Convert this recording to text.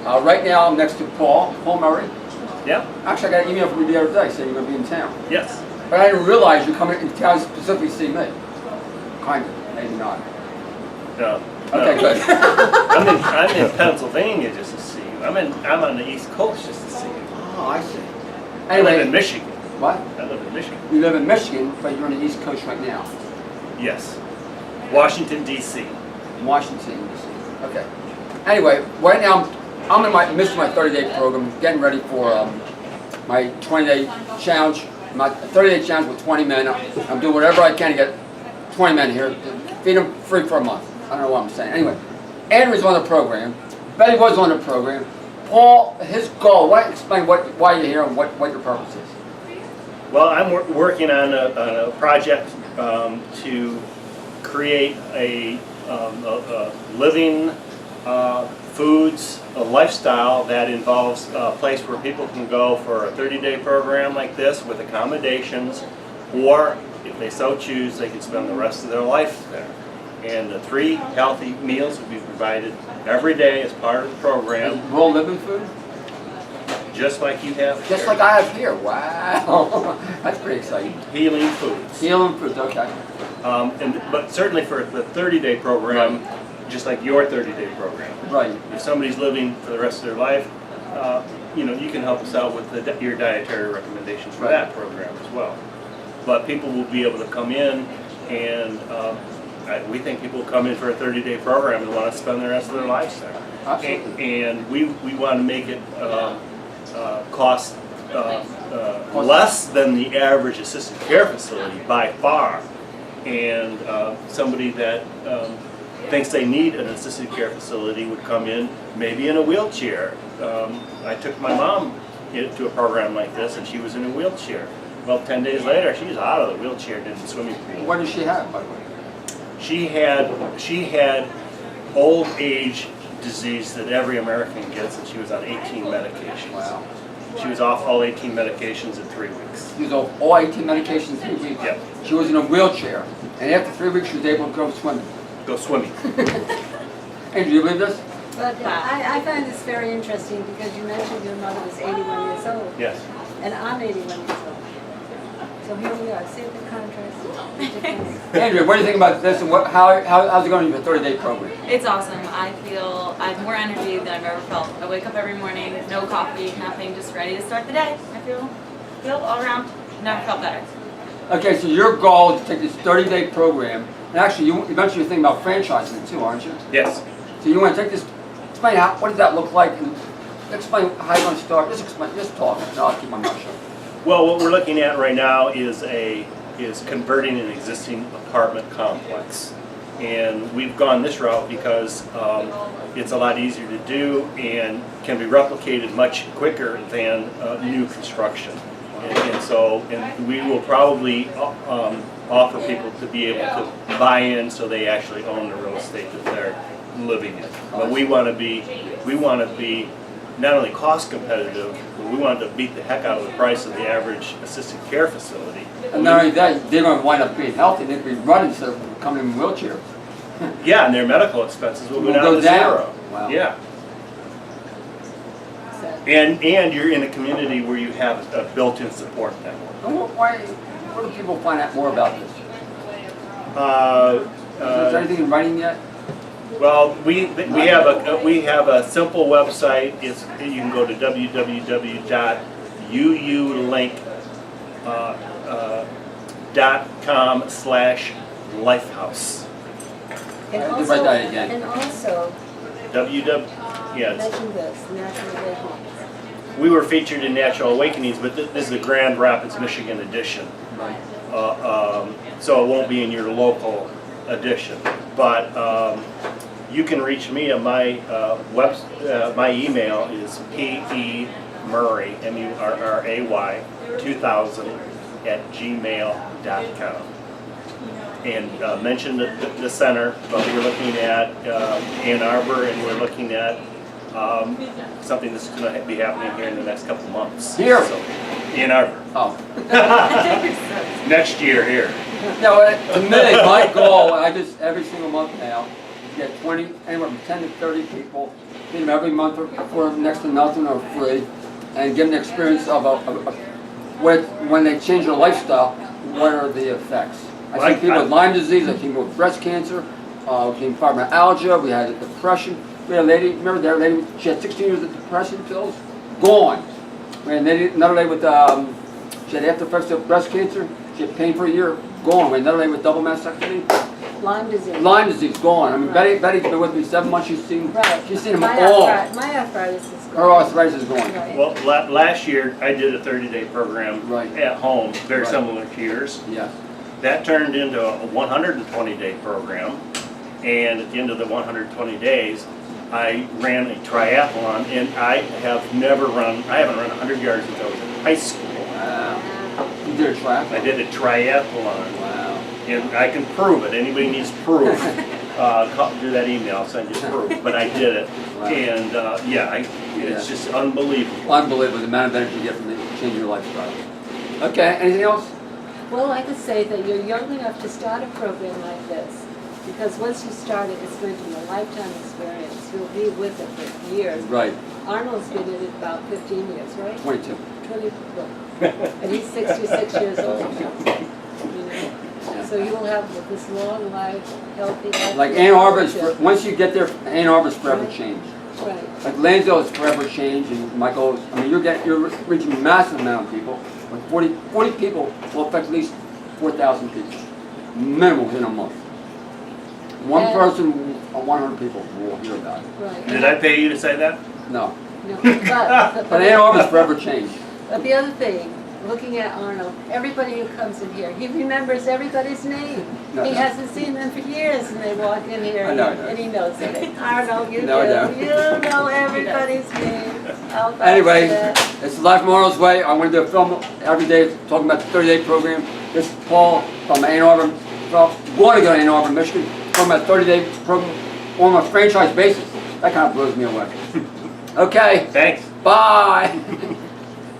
Right now, I'm next to Paul Murray. Yeah. Actually, I got an email from you the other day saying you're going to be in town. Yes. But I didn't realize you're coming in town specifically to see me. Kind of, maybe not. No. Okay, good. I'm in Pennsylvania just to see you. I'm on the East Coast just to see you. Oh, I see. I Anyway, live in Michigan. what? I live in Michigan. You live in Michigan, but you're on the East Coast right now. Yes. Washington, D.C. Washington, D.C. Okay. Anyway, right now I'm in my midst of my 30-day program, getting ready for my 20-day challenge. My 30-day challenge with 20 men. I'm doing whatever I can to get 20 men here, feed them free for a month. I don't know what I'm saying. Anyway, Andrew's on the program. Betty was on the program. Paul, his goal. Explain why you're here and what your purpose is. Well, I'm working on a project to create a living foods, a lifestyle that involves a place where people can go for a 30-day program like this with accommodations, or if they so choose, they can spend the rest of their life there. And the 3 healthy meals will be provided every day as part of the program. Real living food? Just like you have Just here. like I have here. Wow. That's pretty exciting. Healing foods. Healing foods, okay. But certainly for the 30-day program, Right. just like your 30-day program. Right. If somebody's living for the rest of their life, you can help us out with your dietary recommendations for Right. that program as well. But people will be able to come in, and we think people come in for a 30-day program and want to spend the rest of their lives there. Absolutely. And we want to make it cost less than the average assisted care facility by far. And somebody that thinks they need an assisted care facility would come in maybe in a wheelchair. I took my mom to a program like this, and she was in a wheelchair. Well, 10 days later, she's out of the wheelchair and in the swimming pool. What does she have, by the way? She had old age disease that every American gets, and she was on 18 medications. Wow. She was off all 18 medications in 3 weeks. She was off all 18 medications in 3 weeks. Yep. She was in a wheelchair, and after 3 weeks, she was able to go swimming. Go swimming. Hey, do you believe this? But I find this very interesting because you mentioned your mother was 81 years old. Yes. And I'm 81 years old. So here we are. See the contrast? Andrea, what do you think about this, and how's it going in your 30-day program? It's awesome. I feel I have more energy than I've ever felt. I wake up every morning, no coffee, nothing, just ready to start the day. I feel all around, never felt better. Okay, so your goal is to take this 30-day program, and actually, you mentioned your thing about franchising it too, aren't you? Yes. So you want to take this, explain what does that look like, and explain how you're going to start. Just talk, and I'll keep my mouth shut. Well, what we're looking at right now is converting an existing apartment complex, and we've gone this route because it's a lot easier to do and can be replicated much quicker than new construction. And we will probably offer people to be able to buy in so they actually own the real estate that they're living in. But we want to be not only cost competitive, but we want to beat the heck out of the price of the average assisted care facility. And not only that, they're going to wind up being healthy. They're going to be running instead of coming in wheelchairs. Yeah, and their medical expenses will go down to zero. Wow. Yeah. And you're in a community where you have a built-in support network. What do people find out more about this? Is there anything in writing yet? Well, we have a simple website. You can go to www.uulink.com/lifehouse. And I also, write that again. And also, Yes. mention this, National Awakening. We were featured in Natural Awakenings, but this is the Grand Rapids, Michigan edition. Right. So it won't be in your local edition. But you can reach me at my my email is PEMurray, MURRAY 2000@gmail.com. And mention the center, but we're looking at Ann Arbor, and we're looking at something that's going to be happening here in the next couple months. Here? So, Ann Arbor. Oh. Next year here. No, to me, my goal, every single month now, get 20, anywhere from 10 to 30 people, feed them every month for next to nothing or free, and give them the experience of when they change their lifestyle, what are the effects? I see people with Lyme disease, I see people with breast cancer, we seen fibromyalgia, we had depression. We had a lady, remember that lady, she had 16 years of depression pills, gone. We had another lady with, she had after effects of breast cancer, she had pain for a year, gone. We had another lady with double mastectomy. Lyme disease. Lyme disease, gone. I mean, Right. Betty's been with me 7 months, she's seen them My all. My arthritis is gone. Her arthritis is gone. Right. Well, last year, I did a 30-day program Right. at home, very Right. similar to yours. Yes. That turned into a 120-day program, and at the end of the 120 days, I ran a triathlon, and I haven't run 100 yards since I was in high school. Wow. You did a triathlon? I did a triathlon, Wow. and I can prove it. Anybody needs proof, do that email, I'll send you proof. But I did it, Wow. and it's just unbelievable. Unbelievable, the amount of energy you get from changing your lifestyle. Okay, anything else? Well, I could say that you're young enough to start a program like this, because once you start it, it's going to be a lifetime experience. You'll be with it for years. Right, Arnold's been in it about 15 years, right? 22. 20, and he's 66 years old now. You know? So you will have this long life, healthy life. Like Ann Arbor's, once you get there, Ann Arbor's forever Right. changed. Right. Like Lansdale is forever changed, and Michael, I mean, you're reaching a massive amount of people. Like 40 people will affect at least 4,000 people, minimum within a month. One And- person, 100 people will hear about it. Right. Did I pay you to say that? No, No, but Ann Arbor's forever changed. But the other thing, looking at Arnold, everybody who comes in here, he remembers everybody's name. No, He no. hasn't seen them for years, and they walk in here, I know, and he knows it. Arnold, you No, I do. don't. You know everybody's name. How about Anyway, that? it's Life from Arnold's Way. I want to do a film every day talking about the 30-day program. This is Paul from Ann Arbor, going to go to Ann Arbor, Michigan, talking about 30-day program on a franchise basis. That kind of blows me away. Okay, Thanks. bye.